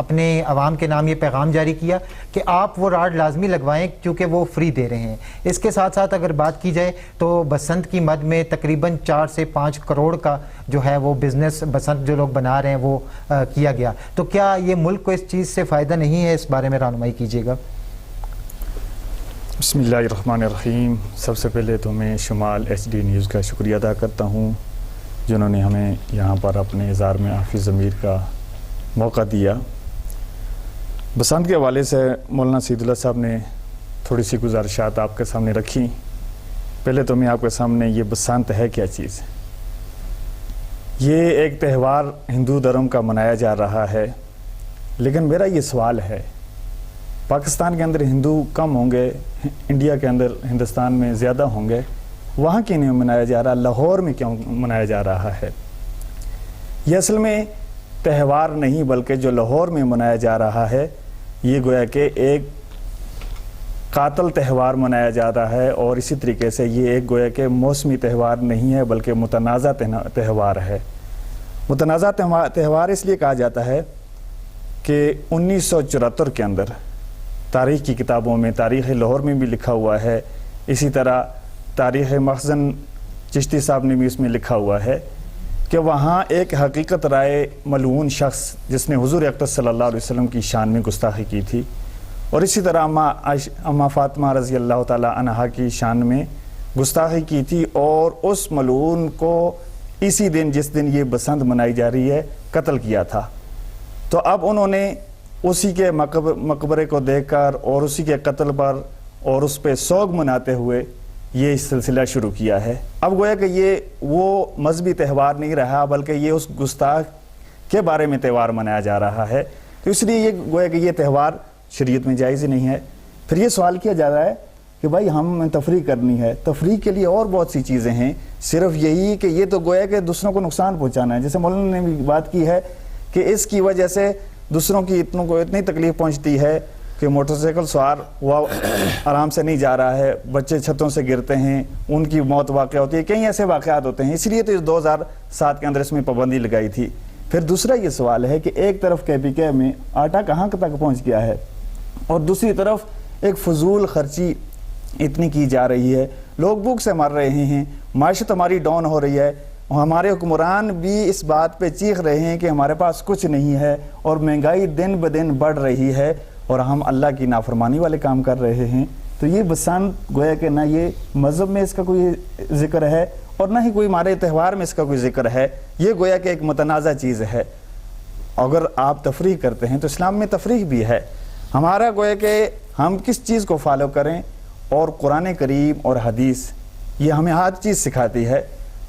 اپنے عوام کے نام یہ پیغام جاری کیا کہ آپ وہ راڈ لازمی لگوائیں کیونکہ وہ فری دے رہے ہیں. اس کے ساتھ ساتھ اگر بات کی جائے تو بسنت کی مد میں تقریباً 4 سے 5 کروڑ کا جو ہے وہ بزنس بسنت جو لوگ بنا رہے ہیں وہ کیا گیا. تو کیا یہ ملک کو اس چیز سے فائدہ نہیں ہے؟ اس بارے میں رہنمائی کیجیے گا. بسم اللہ الرحمن الرحیم. سب سے پہلے تو میں شمال HD نیوز کا شکریہ ادا کرتا ہوں جنہوں نے ہمیں یہاں پر اپنے اظہار میں حافظ ضمیر کا موقع دیا. بسنت کے حوالے سے مولانا سعید اللہ صاحب نے تھوڑی سی گزارشات آپ کے سامنے رکھی. پہلے تو میں آپ کے سامنے یہ بسنت ہے کیا چیز. یہ ایک تہوار ہندو دھرم کا منایا جا رہا ہے، لیکن میرا یہ سوال ہے پاکستان کے اندر ہندو کم ہوں گے، انڈیا کے اندر ہندوستان میں زیادہ ہوں گے، وہاں کیوں نہیں منایا جا رہا؟ لاہور میں کیوں منایا جا رہا ہے؟ یہ اصل میں تہوار نہیں بلکہ جو لاہور میں منایا جا رہا ہے یہ گویا کہ ایک قاتل تہوار منایا جا رہا ہے، اور اسی طریقے سے یہ ایک گویا کہ موسمی تہوار نہیں ہے بلکہ متنازع تہوار ہے. متنازع تہوار اس لیے کہا جاتا ہے کہ 1974 کے اندر تاریخ کی کتابوں میں، تاریخ لاہور میں بھی لکھا ہوا ہے، اسی طرح تاریخ مخزن چشتی صاحب نے بھی اس میں لکھا ہوا ہے کہ وہاں ایک حقیقت رائے ملعون شخص جس نے حضور اقدس صلی اللہ علیہ وسلم کی شان میں گستاخی کی تھی، اور اسی طرح اماں فاطمہ رضی اللہ تعالی عنہا کی شان میں گستاخی کی تھی، اور اس ملعون کو اسی دن جس دن یہ بسنت منائی جا رہی ہے قتل کیا تھا. تو اب انہوں نے اسی کے مقبرے کو دیکھ کر اور اسی کے قتل پر اور اس پہ سوگ مناتے ہوئے یہ سلسلہ شروع کیا ہے. اب گویا کہ یہ وہ مذہبی تہوار نہیں رہا بلکہ یہ اس گستاخ کے بارے میں تہوار منایا جا رہا ہے. تو اس لیے یہ گویا کہ یہ تہوار شریعت میں جائز ہی نہیں ہے. پھر یہ سوال کیا جا رہا ہے کہ بھائی ہم تفریح کرنی ہے. تفریح کے لیے اور بہت سی چیزیں ہیں، صرف یہی کہ یہ تو گویا کہ دوسروں کو نقصان پہنچانا ہے. جیسے مولانا نے بھی بات کی ہے کہ اس کی وجہ سے دوسروں کی اتنی تکلیف پہنچتی ہے کہ موٹر سائیکل سوار وہ آرام سے نہیں جا رہا ہے، بچے چھتوں سے گرتے ہیں، ان کی موت واقع ہوتی ہے، کئی ایسے واقعات ہوتے ہیں. اس لیے تو 2007 کے اندر اس میں پابندی لگائی تھی. پھر دوسرا یہ سوال ہے کہ ایک طرف KPK میں آٹا کہاں تک پہنچ گیا ہے، اور دوسری طرف ایک فضول خرچی اتنی کی جا رہی ہے، لوگ بھوک سے مر رہے ہیں، معیشت ہماری ڈاؤن ہو رہی ہے، ہمارے حکمران بھی اس بات پہ چیخ رہے ہیں کہ ہمارے پاس کچھ نہیں ہے، اور مہنگائی دن بدن بڑھ رہی ہے، اور ہم اللہ کی نافرمانی والے کام کر رہے ہیں. تو یہ بسنت گویا کہ نہ یہ مذہب میں اس کا کوئی ذکر ہے اور نہ ہی کوئی ہمارے تہوار میں اس کا کوئی ذکر ہے. یہ گویا کہ ایک متنازع چیز ہے. اگر آپ تفریح کرتے ہیں تو اسلام میں تفریح بھی ہے. ہمارا گویا کہ ہم کس چیز کو فالو کریں، اور قرآن کریم اور حدیث یہ ہمیں ہر چیز سکھاتی ہے.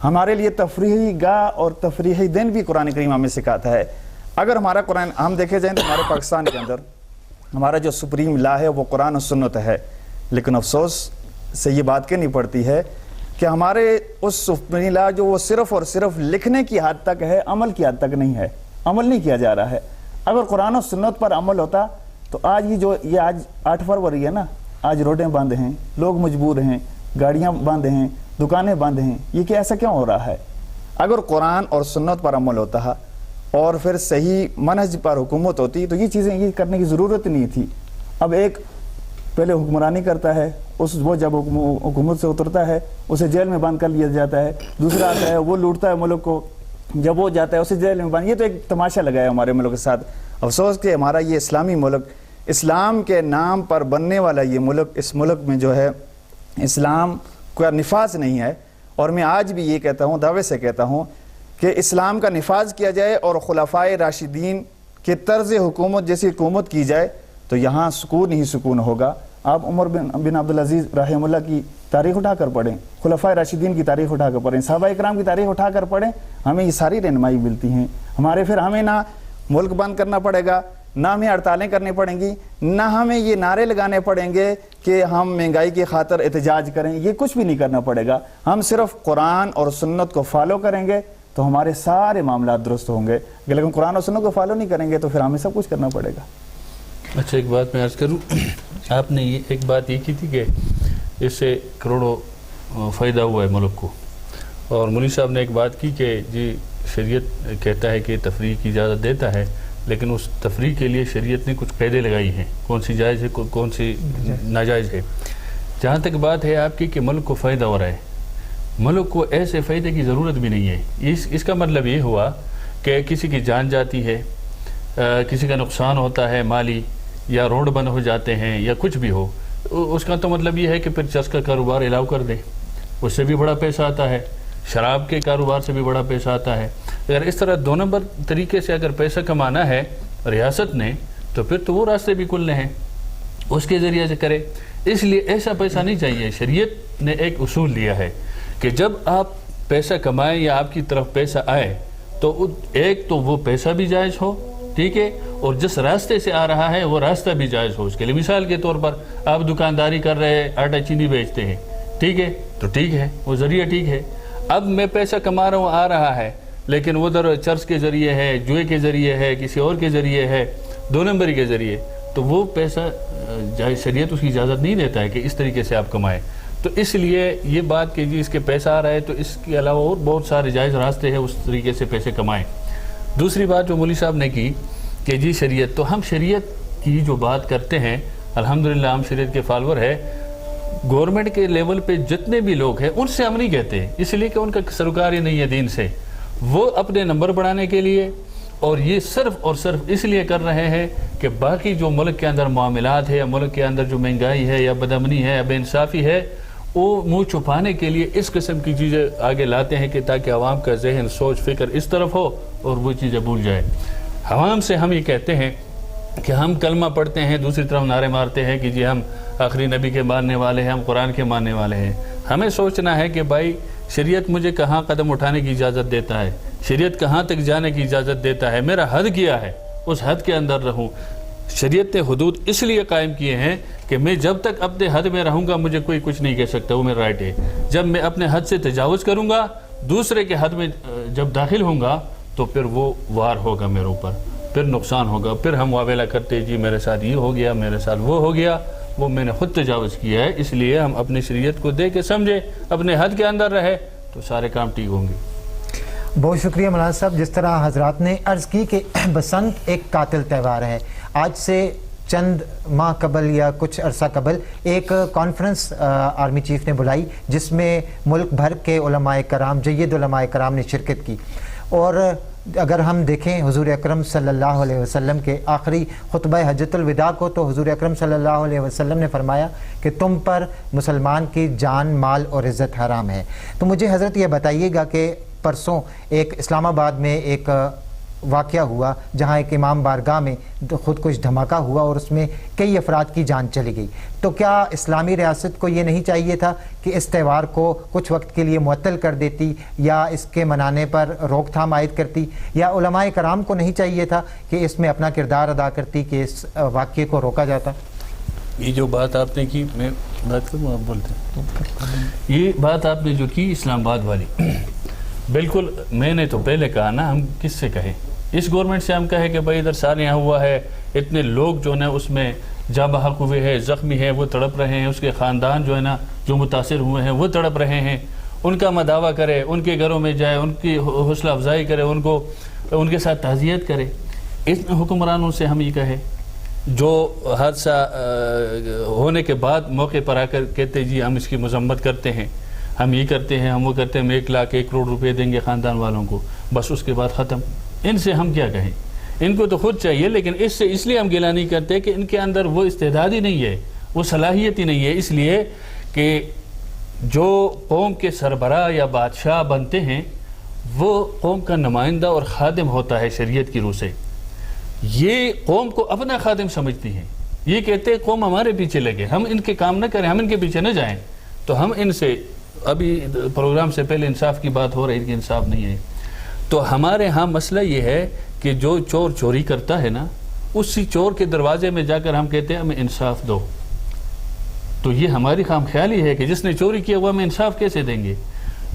ہمارے لیے تفریحی گاہ اور تفریحی دن بھی قرآن کریم ہمیں سکھاتا ہے. اگر ہمارا قرآن ہم دیکھے جائیں تو ہمارے پاکستان کے اندر ہمارا جو سپریم لا ہے وہ قرآن و سنت ہے، لیکن افسوس سے یہ بات کہنی پڑتی ہے کہ ہمارے اس سپریم لا جو وہ صرف اور صرف لکھنے کی حد تک ہے، عمل کی حد تک نہیں ہے، عمل نہیں کیا جا رہا ہے. اگر قرآن و سنت پر عمل ہوتا تو آج یہ آج 8 فروری ہے نا، آج روڈیں بند ہیں، لوگ مجبور ہیں، گاڑیاں بند ہیں، دکانیں بند ہیں. یہ کہ ایسا کیوں ہو رہا ہے؟ اگر قرآن اور سنت پر عمل ہوتا اور پھر صحیح منہج پر حکومت ہوتی تو یہ چیزیں یہ کرنے کی ضرورت نہیں تھی. اب ایک پہلے حکمرانی کرتا ہے، وہ جب حکومت سے اترتا ہے اسے جیل میں بند کر لیا جاتا ہے. دوسرا آتا ہے وہ لوٹتا ہے ملک کو، جب وہ جاتا ہے اسے جیل میں بند. یہ تو ایک تماشا لگا ہے ہمارے ملک کے ساتھ. افسوس کہ ہمارا یہ اسلامی ملک، اسلام کے نام پر بننے والا یہ ملک، اس ملک میں جو ہے اسلام کا نفاذ نہیں ہے. اور میں آج بھی یہ کہتا ہوں، دعوے سے کہتا ہوں کہ اسلام کا نفاذ کیا جائے اور خلفائے راشدین کے طرز حکومت جیسی حکومت کی جائے تو یہاں سکون ہی سکون ہوگا. آپ عمر بن عبدالعزیز رحمہ اللہ کی تاریخ اٹھا کر پڑھیں، خلفائے راشدین کی تاریخ اٹھا کر پڑھیں، صحابہ اکرام کی تاریخ اٹھا کر پڑھیں، ہمیں یہ ساری رہنمائی ملتی ہیں. پھر ہمیں نہ ملک بند کرنا پڑے گا، نہ ہمیں ہڑتالیں کرنی پڑیں گی، نہ ہمیں یہ نعرے لگانے پڑیں گے کہ ہم مہنگائی کی خاطر احتجاج کریں. یہ کچھ بھی نہیں کرنا پڑے گا. ہم صرف قرآن اور سنت کو فالو کریں گے تو ہمارے سارے معاملات درست ہوں گے. لیکن قرآن اور سنت کو فالو نہیں کریں گے تو پھر ہمیں سب کچھ کرنا پڑے گا. اچھا، ایک بات میں عرض کروں. آپ نے ایک بات یہ کی تھی کہ اس سے کروڑوں فائدہ ہوا ہے ملک کو، اور مولوی صاحب نے ایک بات کی کہ جی شریعت کہتا ہے کہ تفریح کی اجازت دیتا ہے، لیکن اس تفریح کے لیے شریعت نے کچھ قیدیں لگائی ہیں، کون سی جائز ہے کون سی ناجائز ہے۔ جہاں تک بات ہے آپ کی کہ ملک کو فائدہ ہو رہا ہے، ملک کو ایسے فائدے کی ضرورت بھی نہیں ہے۔ اس کا مطلب یہ ہوا کہ کسی کی جان جاتی ہے، کسی کا نقصان ہوتا ہے مالی، یا روڈ بند ہو جاتے ہیں یا کچھ بھی ہو، اس کا تو مطلب یہ ہے کہ پھر چرس کا کاروبار الاؤ کر دیں، اس سے بھی بڑا پیسہ آتا ہے، شراب کے کاروبار سے بھی بڑا پیسہ آتا ہے۔ اگر اس طرح 2 نمبر طریقے سے اگر پیسہ کمانا ہے ریاست نے تو پھر تو وہ راستے بھی کھلنے ہیں، اس کے ذریعے سے کرے۔ اس لیے ایسا پیسہ نہیں چاہیے۔ شریعت نے ایک اصول دیا ہے کہ جب آپ پیسہ کمائیں یا آپ کی طرف پیسہ آئے تو ایک تو وہ پیسہ بھی جائز ہو، ٹھیک ہے، اور جس راستے سے آ رہا ہے وہ راستہ بھی جائز ہو۔ اس کے لیے مثال کے طور پر آپ دکانداری کر رہے ہیں، آٹا چینی بیچتے ہیں، ٹھیک ہے، تو ٹھیک ہے، وہ ذریعہ ٹھیک ہے۔ اب میں پیسہ کما رہا ہوں، آ رہا ہے، لیکن ادھر چرس کے ذریعے ہے، جوئے کے ذریعے ہے، کسی اور کے ذریعے ہے، 2 نمبری کے ذریعے، تو وہ پیسہ شریعت اس کی اجازت نہیں دیتا ہے کہ اس طریقے سے آپ کمائیں۔ تو اس لیے یہ بات کہ جی اس کے پیسہ آ رہا ہے تو اس کے علاوہ اور بہت سارے جائز راستے ہیں، اس طریقے سے پیسے کمائیں۔ دوسری بات جو مولوی صاحب نے کی کہ جی شریعت، تو ہم شریعت کی جو بات کرتے ہیں الحمدللہ ہم شریعت کے فالور ہے۔ گورنمنٹ کے لیول پہ جتنے بھی لوگ ہیں ان سے ہم نہیں کہتے، اس لیے کہ ان کا سروکار ہی نہیں ہے دین سے، وہ اپنے نمبر بڑھانے کے لیے اور یہ صرف اور صرف اس لیے کر رہے ہیں کہ باقی جو ملک کے اندر معاملات ہے یا ملک کے اندر جو مہنگائی ہے یا بدامنی ہے یا بے انصافی ہے، وہ منہ چھپانے کے لیے اس قسم کی چیزیں آگے لاتے ہیں کہ تاکہ عوام کا ذہن سوچ فکر اس طرف ہو اور وہ چیزیں بھول جائے۔ عوام سے ہم یہ کہتے ہیں کہ ہم کلمہ پڑھتے ہیں، دوسری طرف نعرے مارتے ہیں کہ جی ہم آخری نبی کے ماننے والے ہیں، ہم قرآن کے ماننے والے ہیں۔ ہمیں سوچنا ہے کہ بھائی شریعت مجھے کہاں قدم اٹھانے کی اجازت دیتا ہے، شریعت کہاں تک جانے کی اجازت دیتا ہے، میرا حد کیا ہے، اس حد کے اندر رہوں۔ شریعت نے حدود اس لیے قائم کیے ہیں کہ میں جب تک اپنے حد میں رہوں گا مجھے کوئی کچھ نہیں کہہ سکتا، وہ میرا رائٹ ہے۔ جب میں اپنے حد سے تجاوز کروں گا، دوسرے کے حد میں جب داخل ہوں گا تو پھر وہ وار ہوگا میرے اوپر، پھر نقصان ہوگا، پھر ہم واویلا کرتے جی میرے ساتھ یہ ہو گیا، میرے ساتھ وہ ہو گیا، وہ میں نے خود تجاوز کیا ہے۔ اس لیے ہم اپنی شریعت کو دے کے سمجھے، اپنے حد کے اندر رہے تو سارے کام ٹھیک ہوں گے۔ بہت شکریہ مولانا صاحب، جس طرح حضرات نے عرض کی کہ بسنت ایک قاتل تہوار ہے۔ آج سے چند ماہ قبل یا کچھ عرصہ قبل ایک کانفرنس آرمی چیف نے بلائی جس میں ملک بھر کے علماء کرام، جید علماء کرام نے شرکت کی، اور اگر ہم دیکھیں حضور اکرم صلی اللہ علیہ وسلم کے آخری خطبہ حجۃ الوداع کو، تو حضور اکرم صلی اللہ علیہ وسلم نے فرمایا کہ تم پر مسلمان کی جان، مال اور عزت حرام ہے۔ تو مجھے حضرت یہ بتائیے گا کہ پرسوں ایک اسلام آباد میں ایک واقعہ ہوا جہاں ایک امام بارگاہ میں خودکش دھماکہ ہوا اور اس میں کئی افراد کی جان چلی گئی۔ تو کیا اسلامی ریاست کو یہ نہیں چاہیے تھا کہ اس تہوار کو کچھ وقت کے لیے معطل کر دیتی یا اس کے منانے پر روک تھام عائد کرتی، یا علماء کرام کو نہیں چاہیے تھا کہ اس میں اپنا کردار ادا کرتی کہ اس واقعے کو روکا جاتا؟ یہ جو بات آپ نے کی، میں بات کروں آپ بولتے ہیں، یہ بات آپ نے جو کی اسلام آباد والی، بالکل میں نے تو پہلے کہا نا، ہم کس سے کہیں؟ اس گورنمنٹ سے ہم کہیں کہ بھائی ادھر سالیاں ہوا ہے، اتنے لوگ جو نا اس میں جاں بحق ہوئے ہیں، زخمی ہیں، وہ تڑپ رہے ہیں، اس کے خاندان جو ہے نا جو متاثر ہوئے ہیں وہ تڑپ رہے ہیں، ان کا مداوع کرے، ان کے گھروں میں جائے، ان کی حوصلہ افزائی کرے، ان کے ساتھ تعزیت کرے۔ اس حکمرانوں سے ہم یہ کہیں جو حادثہ ہونے کے بعد موقع پر آ کر کہتے جی ہم اس کی مذمت کرتے ہیں، ہم یہ کرتے ہیں، ہم وہ کرتے ہیں، ہم 1 لاکھ 1 کروڑ روپے دیں گے خاندان والوں کو، بس اس کے بعد ختم۔ ان سے ہم کیا کہیں؟ ان کو تو خود چاہیے، لیکن اس لیے ہم گلہ نہیں کرتے کہ ان کے اندر وہ استعداد ہی نہیں ہے، وہ صلاحیت ہی نہیں ہے، اس لیے کہ جو قوم کے سربراہ یا بادشاہ بنتے ہیں وہ قوم کا نمائندہ اور خادم ہوتا ہے شریعت کی روح سے۔ یہ قوم کو اپنا خادم سمجھتی ہیں، یہ کہتے ہیں قوم ہمارے پیچھے لگے، ہم ان کے کام نہ کریں، ہم ان کے پیچھے نہ جائیں۔ تو ہم ان سے، ابھی پروگرام سے پہلے انصاف کی بات ہو رہی کہ انصاف نہیں ہے، تو ہمارے ہاں مسئلہ یہ ہے کہ جو چور چوری کرتا ہے نا، اسی چور کے دروازے میں جا کر ہم کہتے ہیں ہمیں انصاف دو۔ تو یہ ہماری خام خیالی ہے کہ جس نے چوری کیا وہ ہمیں انصاف کیسے دیں گے؟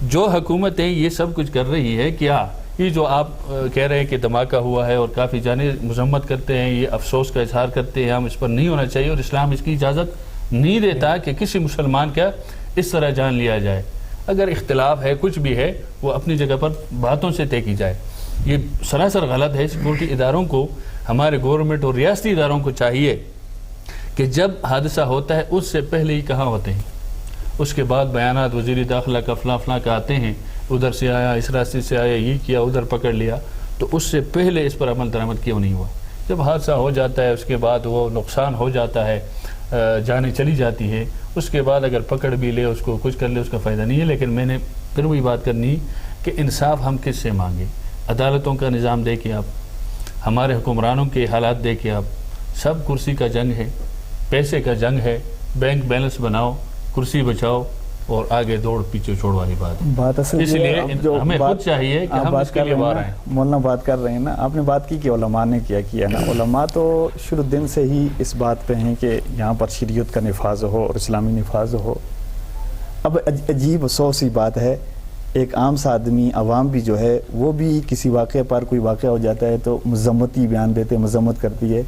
جو حکومتیں یہ سب کچھ کر رہی ہے، کیا یہ جو آپ کہہ رہے ہیں کہ دھماکہ ہوا ہے اور کافی جانے مذمت کرتے ہیں، یہ افسوس کا اظہار کرتے ہیں، ہم اس پر نہیں ہونا چاہیے، اور اسلام اس کی اجازت نہیں دیتا کہ کسی مسلمان کا اس طرح جان لیا جائے۔ اگر اختلاف ہے، کچھ بھی ہے، وہ اپنی جگہ پر باتوں سے طے کی جائے۔ یہ سراسر غلط ہے۔ سیکورٹی اداروں کو ہمارے گورنمنٹ اور ریاستی اداروں کو چاہیے کہ جب حادثہ ہوتا ہے اس سے پہلے ہی کہاں ہوتے ہیں، اس کے بعد بیانات وزیر داخلہ کا فلاں فلاں کا آتے ہیں، ادھر سے آیا، اس راستے سے آیا، یہ کیا، ادھر پکڑ لیا، تو اس سے پہلے اس پر عمل درآمد کیوں نہیں ہوا؟ جب حادثہ ہو جاتا ہے اس کے بعد وہ نقصان ہو جاتا ہے، جانیں چلی جاتی ہے، اس کے بعد اگر پکڑ بھی لے، اس کو کچھ کر لے، اس کا فائدہ نہیں ہے۔ لیکن میں نے پھر وہی بات کرنی کہ انصاف ہم کس سے مانگیں؟ عدالتوں کا نظام دیکھیں آپ، ہمارے حکمرانوں کے حالات دیکھیں آپ، سب کرسی کا جنگ ہے، پیسے کا جنگ ہے، بینک بیلنس بناؤ، کرسی بچاؤ اور آگے دوڑ پیچھے چھوڑ والی بات ہے۔ اس لیے ہمیں خود چاہیے کہ ہم اس کے لیے باہر آئیں۔ مولانا بات کر رہے ہیں نا، آپ نے بات کی کہ علماء نے کیا نا، علماء تو شروع دن سے ہی اس بات پہ ہیں کہ یہاں پر شریعت کا نفاذ ہو اور اسلامی نفاذ ہو۔ اب عجیب افسوس سی بات ہے، ایک عام سا آدمی، عوام بھی جو ہے وہ بھی کسی واقعے پر کوئی واقعہ ہو جاتا ہے تو مذمتی بیان دیتے، مذمت کرتی ہے۔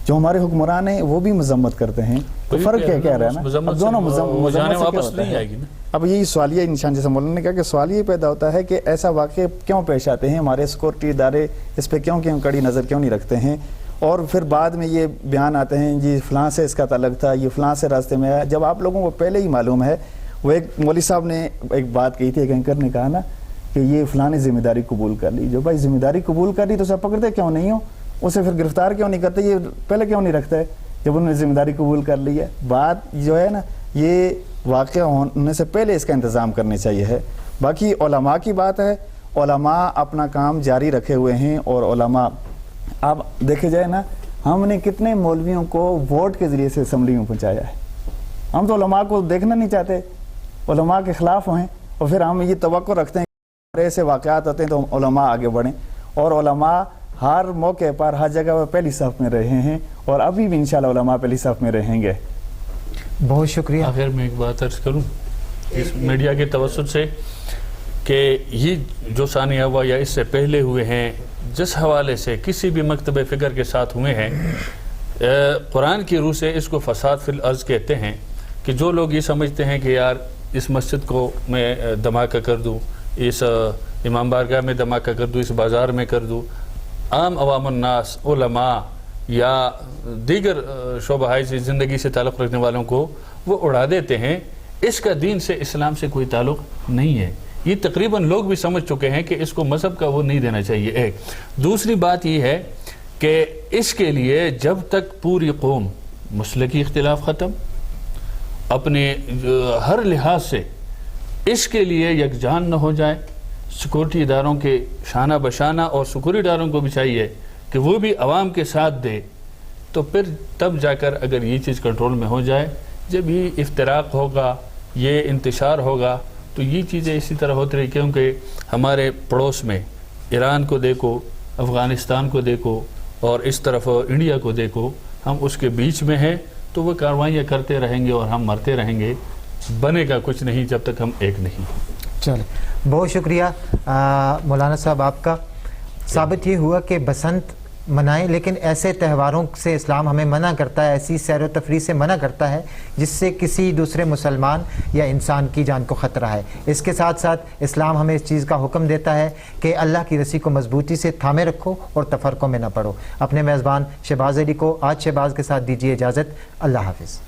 جو ہمارے حکمران ہیں وہ بھی مذمت کرتے ہیں، تو فرق کیا رہا ہے نا؟ اب دونوں مذمت سے کیا ہوتا ہے؟ اب یہی سوالیہ نشان، جیسے مولانا نے کہا کہ سوال یہ پیدا ہوتا ہے کہ ایسا واقعے کیوں پیش آتے ہیں، ہمارے سیکورٹی ادارے اس پہ کیوں کڑی نظر کیوں نہیں رکھتے ہیں، اور پھر بعد میں یہ بیان آتے ہیں جی فلاں سے اس کا تعلق تھا، یہ فلاں سے راستے میں آیا، جب آپ لوگوں کو پہلے ہی معلوم ہے۔ وہ ایک مولوی صاحب نے ایک بات کہی تھی، ایک اینکر نے کہا نا کہ یہ فلاں نے ذمہ داری قبول کر لی۔ جو بھائی ذمہ داری قبول کر لی تو اسے پکڑتے کیوں نہیں ہو، اسے پھر گرفتار کیوں نہیں کرتے، یہ پہلے کیوں نہیں رکھتے جب انہوں نے ذمہ داری قبول کر لی ہے؟ بات جو ہے نا، یہ واقعہ ہونے سے پہلے اس کا انتظام کرنے چاہیے ہے۔ باقی علماء کی بات ہے، علماء اپنا کام جاری رکھے ہوئے ہیں، اور علماء اب دیکھے جائے نا، ہم نے کتنے مولویوں کو ووٹ کے ذریعے سے اسمبلی میں پہنچایا ہے۔ ہم تو علماء کو دیکھنا نہیں چاہتے، علماء کے خلاف ہیں، اور پھر ہم یہ توقع رکھتے ہیں کہ ایسے واقعات ہوتے ہیں تو علماء آگے بڑھیں، اور علماء ہر موقع پر ہر جگہ پر پہلی صف میں رہے ہیں، اور ابھی بھی انشاءاللہ علماء پہلی صف میں رہیں گے۔ بہت شکریہ۔ آخر میں ایک بات عرض کروں اس میڈیا کے توسط سے کہ یہ جو ثانیہ ہوا یا اس سے پہلے ہوئے ہیں، جس حوالے سے کسی بھی مکتب فکر کے ساتھ ہوئے ہیں، قرآن کی روح سے اس کو فساد فی الارض کہتے ہیں، کہ جو لوگ یہ سمجھتے ہیں کہ یار اس مسجد کو میں دھماکہ کر دوں، اس امام بارگاہ میں دھماکہ کر دوں، اس بازار میں کر دوں، عام عوام الناس، علماء یا دیگر شعبہ زندگی سے تعلق رکھنے والوں کو وہ اڑا دیتے ہیں۔ اس کا دین سے، اسلام سے کوئی تعلق نہیں ہے۔ یہ تقریباً لوگ بھی سمجھ چکے ہیں کہ اس کو مذہب کا وہ نہیں دینا چاہیے۔ ایک دوسری بات یہ ہے کہ اس کے لیے جب تک پوری قوم مسلکی اختلاف ختم، اپنے ہر لحاظ سے اس کے لیے یکجان نہ ہو جائے، سیکورٹی اداروں کے شانہ بشانہ، اور سیکورٹی اداروں کو بھی چاہیے کہ وہ بھی عوام کے ساتھ دے، تو پھر تب جا کر اگر یہ چیز کنٹرول میں ہو جائے، جب یہ افتراق ہوگا، یہ انتشار ہوگا، تو یہ چیزیں اسی طرح ہوتی رہی۔ کیونکہ ہمارے پڑوس میں ایران کو دیکھو، افغانستان کو دیکھو، اور اس طرف انڈیا کو دیکھو، ہم اس کے بیچ میں ہیں، تو وہ کاروائیاں کرتے رہیں گے اور ہم مرتے رہیں گے، بنے گا کچھ نہیں جب تک ہم ایک نہیں۔ چلیں، بہت شکریہ مولانا صاحب آپ کا۔ ثابت یہ ہوا کہ بسنت منائیں، لیکن ایسے تہواروں سے اسلام ہمیں منع کرتا ہے، ایسی سیر و تفریح سے منع کرتا ہے جس سے کسی دوسرے مسلمان یا انسان کی جان کو خطرہ ہے۔ اس کے ساتھ ساتھ اسلام ہمیں اس چیز کا حکم دیتا ہے کہ اللہ کی رسی کو مضبوطی سے تھامے رکھو اور تفرقوں میں نہ پڑو۔ اپنے میزبان شہباز علی کو آج شہباز کے ساتھ دیجیے اجازت۔ اللہ حافظ۔